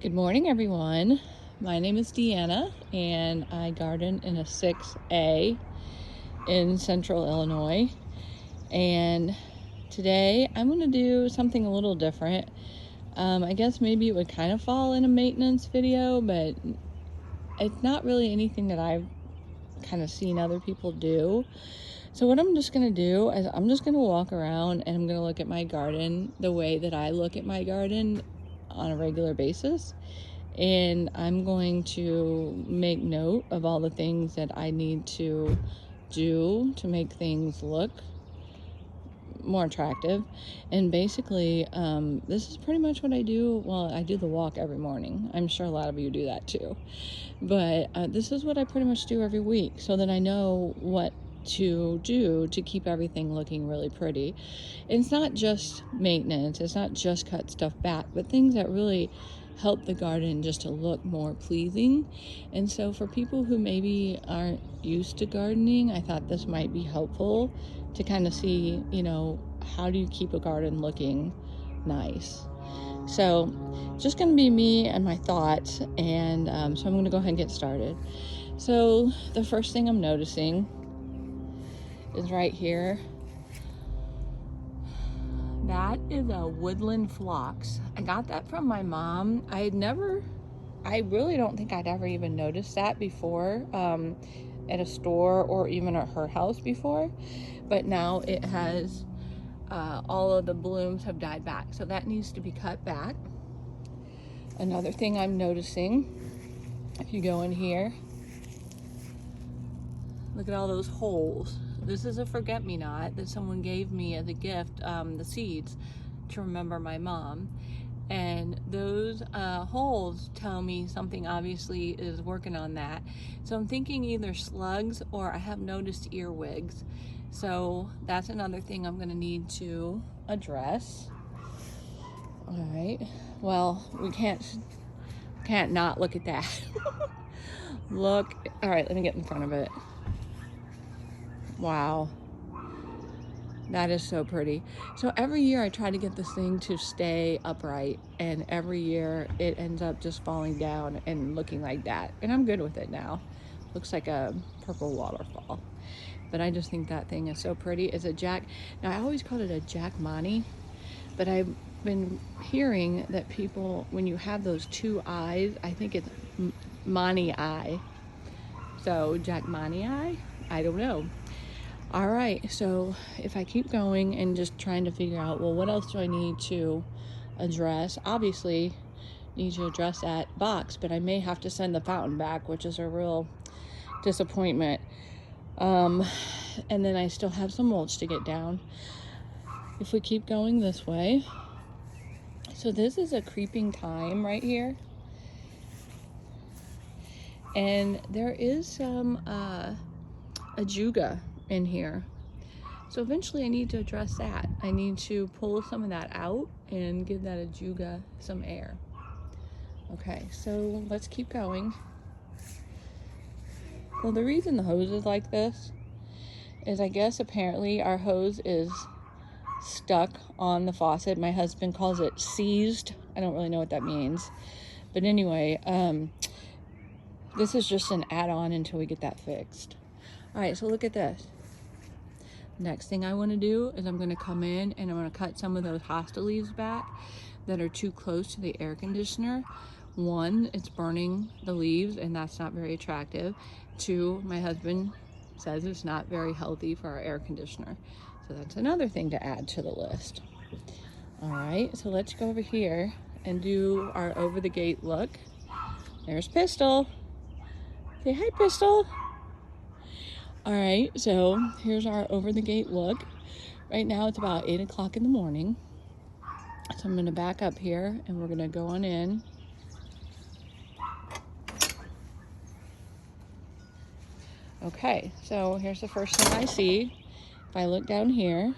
Good morning, everyone. My name is Deanna, and I garden in a 6A in central Illinois. And today I'm going to do something a little different. I guess maybe it would kind of fall in a maintenance video, but it's not really anything that I've kind of seen other people do. So what I'm just going to do is I'm just going to walk around and I'm going to look at my garden the way that I look at my garden on a regular basis. And I'm going to make note of all the things that I need to do to make things look more attractive. And basically, this is pretty much what I do. Well, I do the walk every morning. I'm sure a lot of you do that too. But this is what I pretty much do every week so that I know what to do to keep everything looking really pretty. It's not just maintenance. It's not just cut stuff back, but things that really help the garden just to look more pleasing. And so for people who maybe aren't used to gardening, I thought this might be helpful to kind of see, how do you keep a garden looking nice? So just going to be me and my thoughts, and so I'm going to go ahead and get started. So the first thing I'm noticing is right here. That is a woodland phlox. I got that from my mom. I really don't think I'd ever even noticed that before at a store or even at her house before. But now it has, all of the blooms have died back. So that needs to be cut back. Another thing I'm noticing, if you go in here, look at all those holes. This is a forget-me-not that someone gave me as a gift, the seeds, to remember my mom. And those holes tell me something obviously is working on that. So I'm thinking either slugs or I have noticed earwigs. So that's another thing I'm gonna need to address. All right, well, we can't not look at that. Look, all right, let me get in front of it. Wow, that is so pretty. So every year I try to get this thing to stay upright, and every year it ends up just falling down and looking like that. And I'm good with it now. Looks like a purple waterfall. But I just think that thing is so pretty. It's a Jack, now I always called it a Jack Mani, but I've been hearing that people, when you have those two eyes, I think it's Mani eye. So Jack Mani eye? I don't know. All right, so if I keep going and just trying to figure out, well, what else do I need to address? Obviously, need to address that box, but I may have to send the fountain back, which is a real disappointment. And then I still have some mulch to get down. If we keep going this way, so this is a creeping thyme right here. And there is some ajuga in here. So eventually I need to address that. I need to pull some of that out and give that ajuga some air. Okay, so let's keep going. Well, the reason the hose is like this is I guess apparently our hose is stuck on the faucet. My husband calls it seized. I don't really know what that means. But anyway, this is just an add-on until we get that fixed. All right, so look at this. Next thing I want to do is I'm going to come in and I'm going to cut some of those hosta leaves back that are too close to the air conditioner. One, it's burning the leaves and that's not very attractive. Two, my husband says it's not very healthy for our air conditioner. So that's another thing to add to the list. All right, so let's go over here and do our over the gate look. There's Pistol. Say hi, Pistol. All right, so here's our over the gate look. Right now it's about 8 o'clock in the morning. So I'm gonna back up here and we're gonna go on in. Okay, so here's the first thing I see. If I look down here,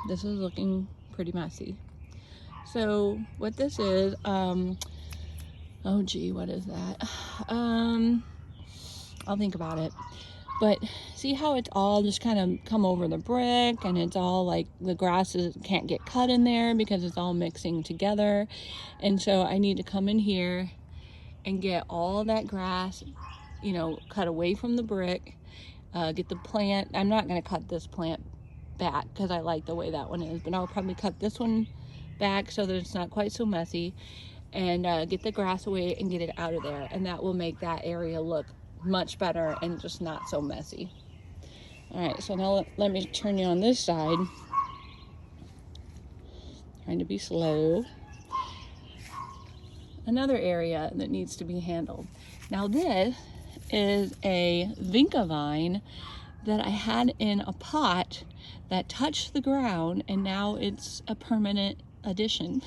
this is looking pretty messy. So what this is, oh gee, what is that? I'll think about it. But see how it's all just kind of come over the brick, and it's all like the grasses can't get cut in there because it's all mixing together. And so I need to come in here and get all that grass, you know, cut away from the brick, get the plant. I'm not going to cut this plant back because I like the way that one is, but I'll probably cut this one back so that it's not quite so messy, and get the grass away and get it out of there, and that will make that area look much better and just not so messy. All right, so now let me turn you on this side. Trying to be slow. Another area that needs to be handled. Now this is a vinca vine that I had in a pot that touched the ground, and now it's a permanent addition.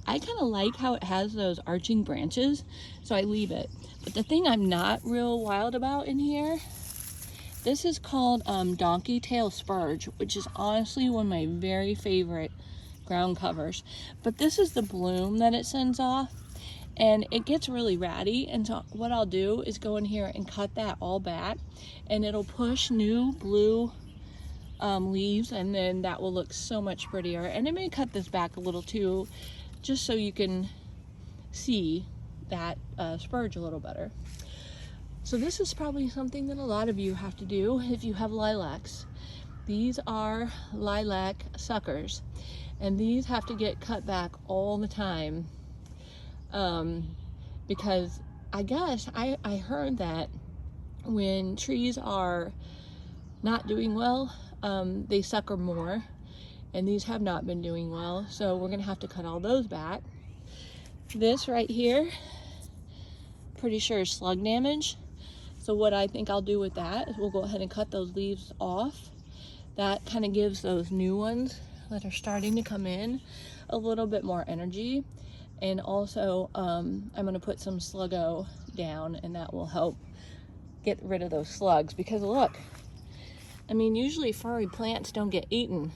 I kind of like how it has those arching branches, so I leave it. But the thing I'm not real wild about in here, this is called donkey tail spurge, which is honestly one of my very favorite ground covers. But this is the bloom that it sends off, and it gets really ratty. And so what I'll do is go in here and cut that all back, and it'll push new blue leaves, and then that will look so much prettier. And I may cut this back a little too, just so you can see that spurge a little better. So this is probably something that a lot of you have to do if you have lilacs. These are lilac suckers, and these have to get cut back all the time, because I guess I heard that when trees are not doing well, they sucker more, and these have not been doing well, so we're gonna have to cut all those back. This right here, pretty sure is slug damage. So what I think I'll do with that is we'll go ahead and cut those leaves off. That kind of gives those new ones that are starting to come in a little bit more energy. And also I'm gonna put some sluggo down, and that will help get rid of those slugs, because look, I mean, usually furry plants don't get eaten,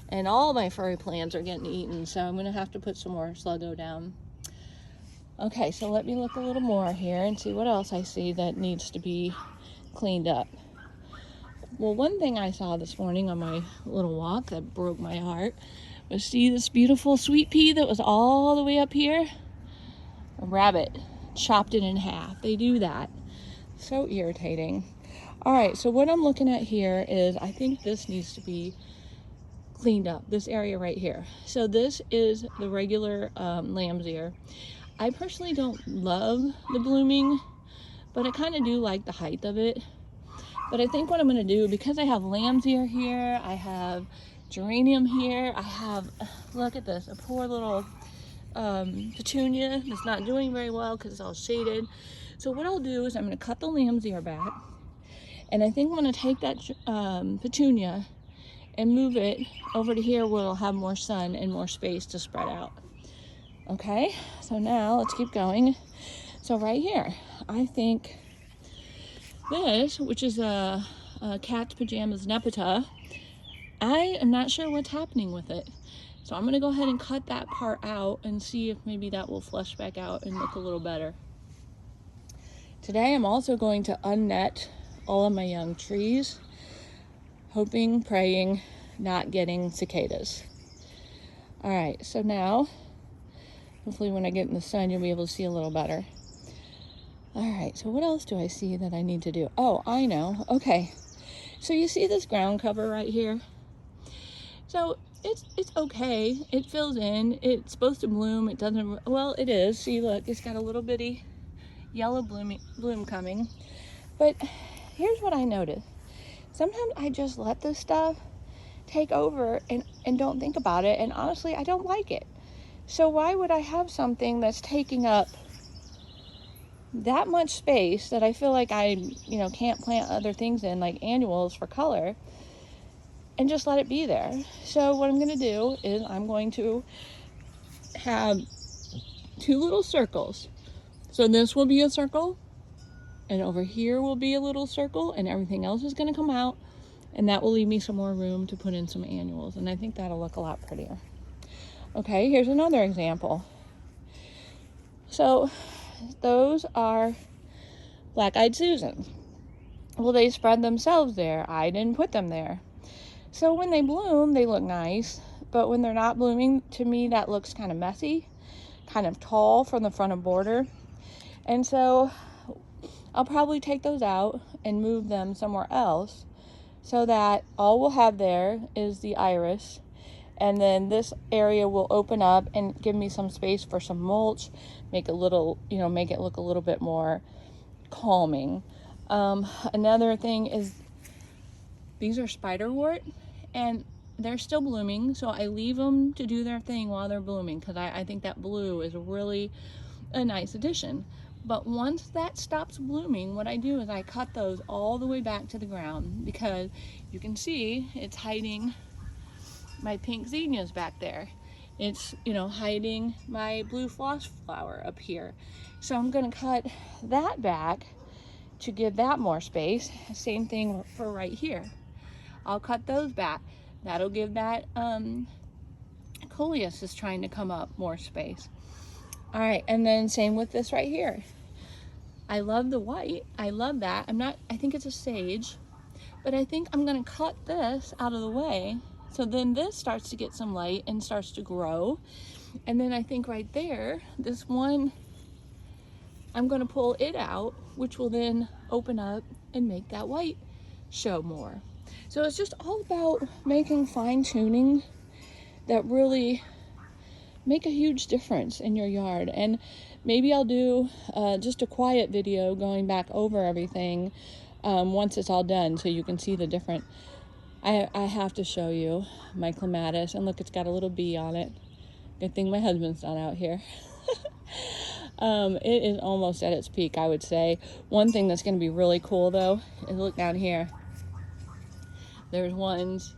and all my furry plants are getting eaten, so I'm gonna have to put some more sluggo down. Okay, so let me look a little more here and see what else I see that needs to be cleaned up. Well, one thing I saw this morning on my little walk that broke my heart was, see this beautiful sweet pea that was all the way up here? A rabbit chopped it in half. They do that. So irritating. All right, so what I'm looking at here is, I think this needs to be cleaned up, this area right here. So this is the regular lamb's ear. I personally don't love the blooming, but I kind of do like the height of it. But I think what I'm going to do, because I have lamb's ear here, I have geranium here, I have, look at this, a poor little petunia that's not doing very well because it's all shaded. So what I'll do is I'm going to cut the lamb's ear back, and I think I'm going to take that petunia and move it over to here where it'll have more sun and more space to spread out. Okay, so now let's keep going. So right here, I think this, which is a cat's pajamas nepeta, I am not sure what's happening with it. So I'm going to go ahead and cut that part out and see if maybe that will flush back out and look a little better. Today I'm also going to unnet all of my young trees, hoping, praying, not getting cicadas. All right, so now, hopefully when I get in the sun, you'll be able to see a little better. All right, so what else do I see that I need to do? Oh, I know. Okay, so you see this ground cover right here? So it's okay. It fills in. It's supposed to bloom. It doesn't, well, it is. See, look, it's got a little bitty yellow bloom coming. But here's what I noticed. Sometimes I just let this stuff take over and don't think about it. And honestly, I don't like it. So why would I have something that's taking up that much space that I feel like I, can't plant other things in, like annuals for color, and just let it be there? So what I'm going to do is I'm going to have two little circles. So this will be a circle, and over here will be a little circle, and everything else is going to come out, and that will leave me some more room to put in some annuals, and I think that'll look a lot prettier. Okay, here's another example. So those are black-eyed Susans. Well, they spread themselves there. I didn't put them there. So when they bloom, they look nice. But when they're not blooming, to me, that looks kind of messy, kind of tall from the front of border. And so I'll probably take those out and move them somewhere else so that all we'll have there is the iris. And then this area will open up and give me some space for some mulch, make it look a little bit more calming. Another thing is these are spiderwort, and they're still blooming, so I leave them to do their thing while they're blooming because I think that blue is really a nice addition. But once that stops blooming, what I do is I cut those all the way back to the ground because you can see it's hiding my pink zinnias back there. It's, hiding my blue floss flower up here. So I'm going to cut that back to give that more space. Same thing for right here. I'll cut those back. That'll give that coleus is trying to come up more space. All right, and then same with this right here. I love the white. I love that. I think it's a sage, but I think I'm going to cut this out of the way. So then this starts to get some light and starts to grow. And then I think right there, this one, I'm going to pull it out, which will then open up and make that white show more. So it's just all about making fine tuning that really make a huge difference in your yard. And maybe I'll do just a quiet video going back over everything once it's all done so you can see the different. I have to show you my clematis, and look, it's got a little bee on it. Good thing my husband's not out here. It is almost at its peak, I would say. One thing that's going to be really cool though is look down here. There's ones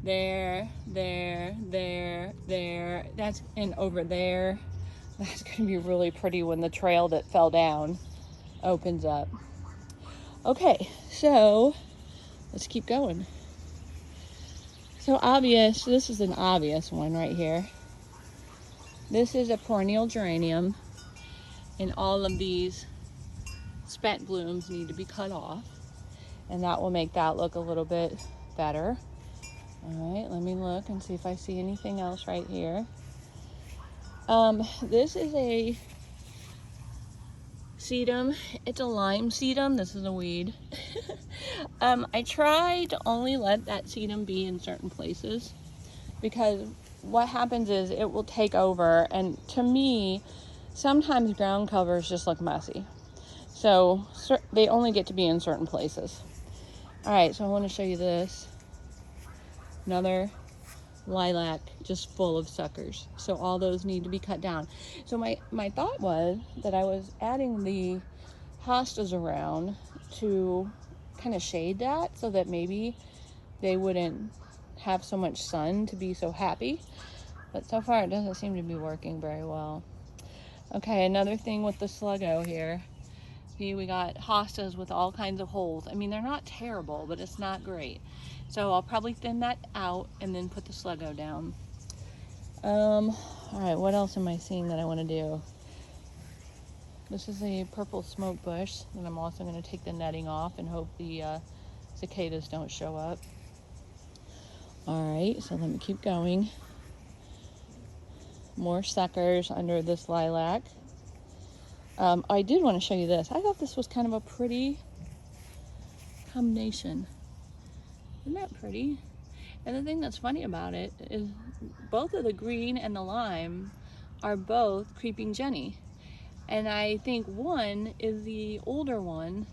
there, that's, and over there. That's going to be really pretty when the trail that fell down opens up. Okay, so let's keep going. So this is an obvious one right here. This is a perennial geranium, and all of these spent blooms need to be cut off, and that will make that look a little bit better. All right, let me look and see if I see anything else right here. This is a sedum. It's a lime sedum. This is a weed. I try to only let that sedum be in certain places because what happens is it will take over, and to me, sometimes ground covers just look messy. So they only get to be in certain places. All right, so I want to show you this. Another lilac just full of suckers. So all those need to be cut down. So my thought was that I was adding the hostas around to kind of shade that so that maybe they wouldn't have so much sun to be so happy. But so far it doesn't seem to be working very well. Okay, another thing with the sluggo here. See, we got hostas with all kinds of holes. I mean, they're not terrible, but it's not great. So I'll probably thin that out and then put the sluggo down. All right, what else am I seeing that I want to do? This is a purple smoke bush, and I'm also going to take the netting off and hope the cicadas don't show up. All right, so let me keep going. More suckers under this lilac. I did want to show you this. I thought this was kind of a pretty combination. Isn't that pretty? And the thing that's funny about it is both of the green and the lime are both Creeping Jenny. And I think one is the older one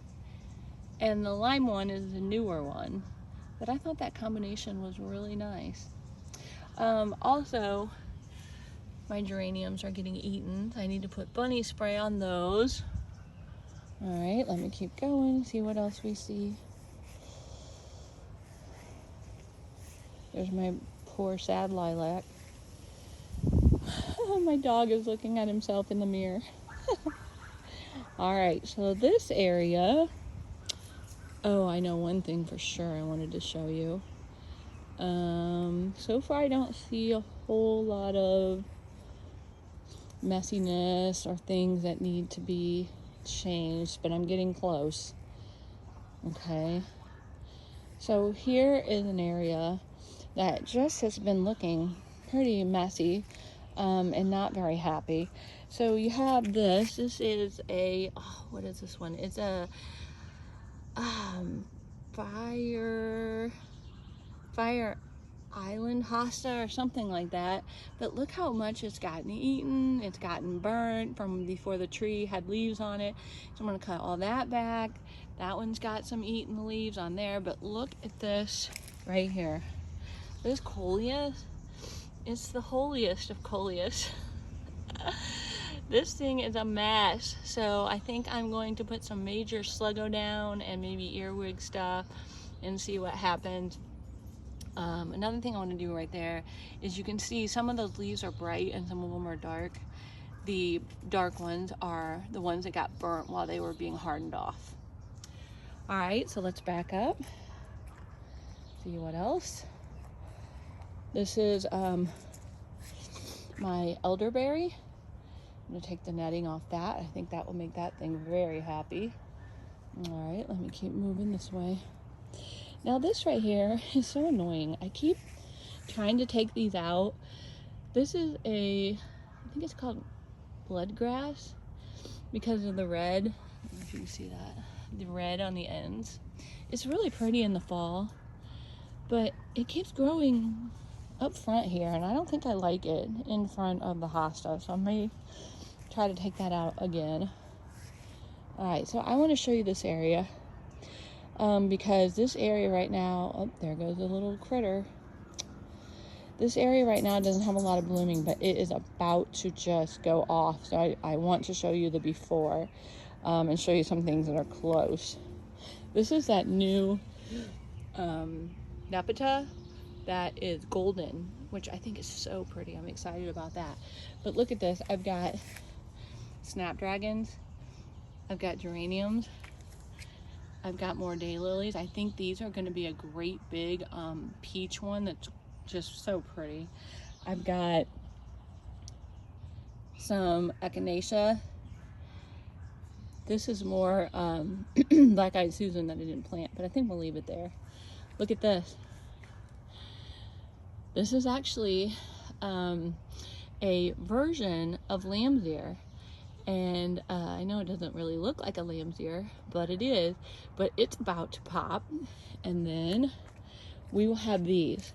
and the lime one is the newer one. But I thought that combination was really nice. Also, my geraniums are getting eaten. I need to put bunny spray on those. All right, let me keep going, see what else we see. There's my poor sad lilac. My dog is looking at himself in the mirror. All right, so this area, oh, I know one thing for sure I wanted to show you. So far I don't see a whole lot of messiness or things that need to be changed, but I'm getting close. Okay, so here is an area that just has been looking pretty messy and not very happy. So you have this. This is a, oh, what is this one? It's a fire island hosta or something like that. But look how much it's gotten eaten. It's gotten burnt from before the tree had leaves on it. So I'm going to cut all that back. That one's got some eaten leaves on there. But look at this right here. This coleus, it's the holiest of coleus. This thing is a mess. So I think I'm going to put some major sluggo down and maybe earwig stuff and see what happens. Another thing I want to do right there is you can see some of those leaves are bright and some of them are dark. The dark ones are the ones that got burnt while they were being hardened off. All right, so let's back up. See what else. This is my elderberry. I'm gonna take the netting off that. I think that will make that thing very happy. All right, let me keep moving this way. Now this right here is so annoying. I keep trying to take these out. This is I think it's called bloodgrass because of the red. I don't know if you can see that. The red on the ends. It's really pretty in the fall, but it keeps growing up front here, and I don't think I like it in front of the hosta, so I may try to take that out again. All right, so I want to show you this area because this area right now, oh, there goes the little critter. This area right now doesn't have a lot of blooming, but it is about to just go off. So I want to show you the before and show you some things that are close. This is that new Nepeta that is golden, which I think is so pretty. I'm excited about that. But look at this. I've got snapdragons. I've got geraniums. I've got more daylilies. I think these are going to be a great big peach one that's just so pretty. I've got some echinacea. This is more black-eyed Susan that I didn't plant, but I think we'll leave it there. Look at this. This is actually a version of lamb's ear. And I know it doesn't really look like a lamb's ear, but it is. But it's about to pop. And then we will have these.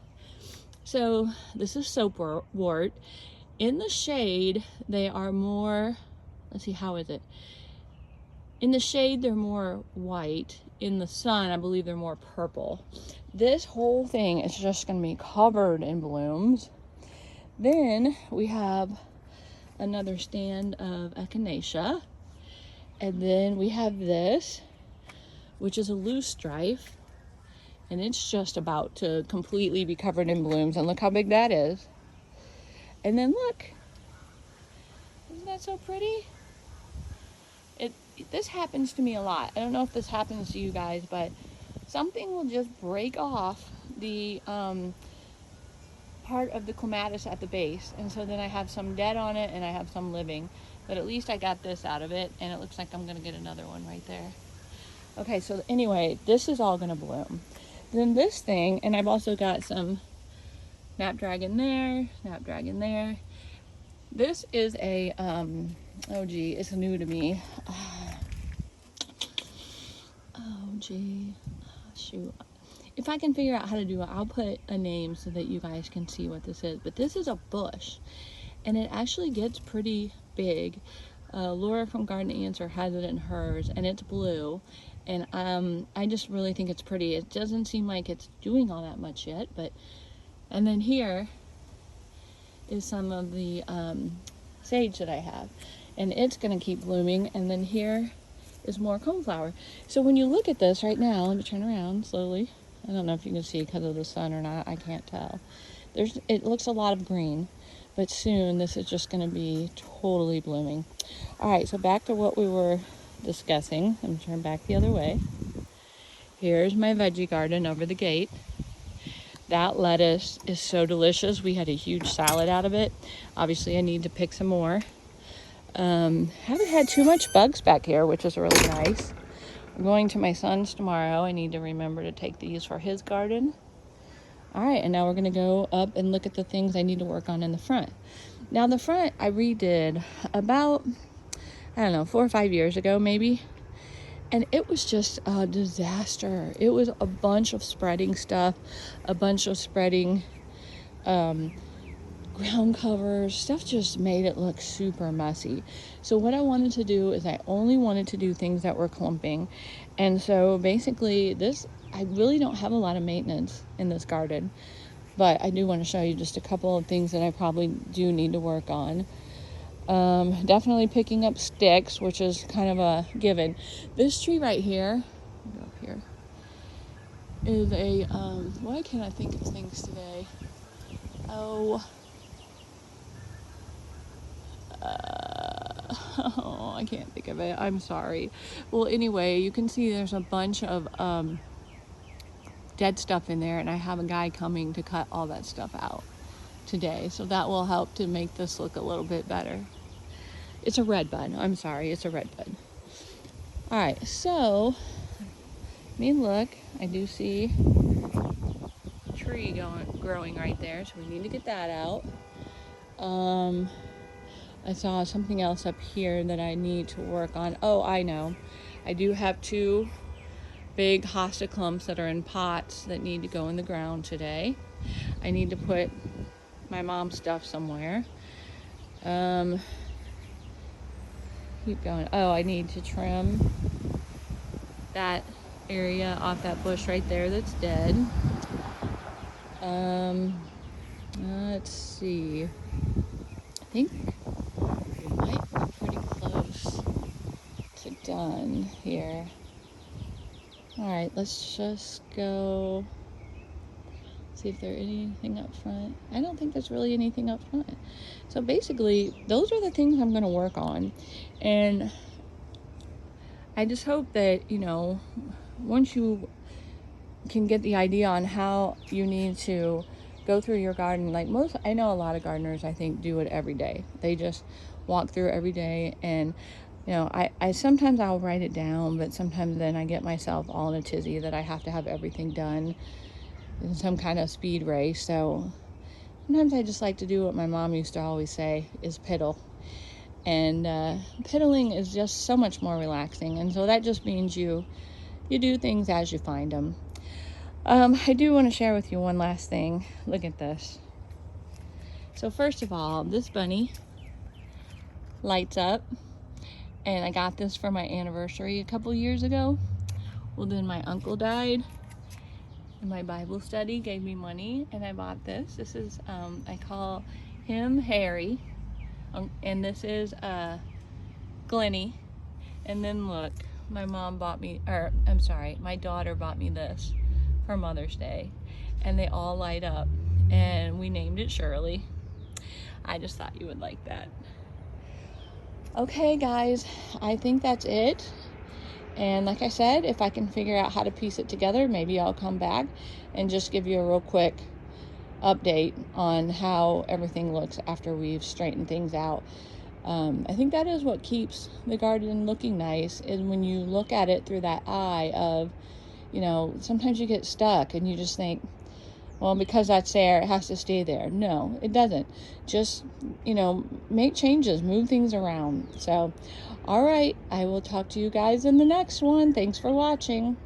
So this is soapwort. In the shade, they are more, let's see, how is it? In the shade, they're more white. In the sun, I believe they're more purple. This whole thing is just going to be covered in blooms. Then we have another stand of echinacea. And then we have this, which is a loosestrife. And it's just about to completely be covered in blooms. And look how big that is. And then look. Isn't that so pretty? This happens to me a lot. I don't know if this happens to you guys, but something will just break off the part of the clematis at the base. And so then I have some dead on it and I have some living. But at least I got this out of it. And it looks like I'm going to get another one right there. Okay, so anyway, this is all going to bloom. Then this thing, and I've also got some snapdragon there, snapdragon there. This is a, oh gee, it's new to me. Oh gee, shoot. If I can figure out how to do it, I'll put a name so that you guys can see what this is. But this is a bush, and it actually gets pretty big. Laura from Garden Answer has it in hers, and it's blue. And I just really think it's pretty. It doesn't seem like it's doing all that much yet, but, and then here is some of the sage that I have, and it's going to keep blooming. And then here is more coneflower. So when you look at this right now, let me turn around slowly. I don't know if you can see because of the sun or not. I can't tell. It looks a lot of green, but soon this is just going to be totally blooming. All right, so back to what we were discussing. Let me turn back the other way. Here's my veggie garden over the gate. That lettuce is so delicious. We had a huge salad out of it. Obviously, I need to pick some more. Haven't had too much bugs back here, which is really nice. I'm going to my son's tomorrow. I need to remember to take these for his garden. All right, and now we're going to go up and look at the things I need to work on in the front. Now, the front I redid about, I don't know, 4 or 5 years ago maybe. And it was just a disaster. It was a bunch of spreading stuff, a bunch of spreading ground covers. Stuff just made it look super messy. So what I wanted to do is I only wanted to do things that were clumping. And so basically I really don't have a lot of maintenance in this garden. But I do want to show you just a couple of things that I probably do need to work on. Definitely picking up sticks, which is kind of a given. This tree right here, go up here, is a, why can't I think of things today? Oh, I can't think of it. I'm sorry. Well, anyway, you can see there's a bunch of dead stuff in there, and I have a guy coming to cut all that stuff out today. So that will help to make this look a little bit better. It's a red bud. I'm sorry. It's a red bud. All right. So, let me look. I do see a tree growing right there. So we need to get that out. I saw something else up here that I need to work on. Oh, I know. I do have 2 big hosta clumps that are in pots that need to go in the ground today. I need to put my mom's stuff somewhere. Keep going. Oh, I need to trim that area off that bush right there that's dead. Let's see. I think we might be pretty close to done here. All right, let's just go see if there's anything up front. I don't think there's really anything up front. So basically, those are the things I'm going to work on. And I just hope that, once you can get the idea on how you need to go through your garden, I know a lot of gardeners, I think, do it every day. They just walk through every day, and I sometimes I'll write it down, but sometimes then I get myself all in a tizzy that I have to have everything done in some kind of speed race. So sometimes I just like to do what my mom used to always say, is piddle. And piddling is just so much more relaxing, and so that just means you do things as you find them. I do want to share with you one last thing. Look at this. So first of all, this bunny lights up, and I got this for my anniversary a couple years ago. Well, then my uncle died, and my Bible study gave me money, and I bought this. This is, I call him Harry, and this is Glenny. And then look, my daughter bought me this for Mother's Day, and they all light up, and we named it Shirley. I just thought you would like that. Okay guys, I think that's it. And like I said, if I can figure out how to piece it together, maybe I'll come back and just give you a real quick update on how everything looks after we've straightened things out. I think that is what keeps the garden looking nice, is when you look at it through that eye of, sometimes you get stuck and you just think, well, because that's there, it has to stay there. No, it doesn't. Just, make changes, move things around. So, all right, I will talk to you guys in the next one. Thanks for watching.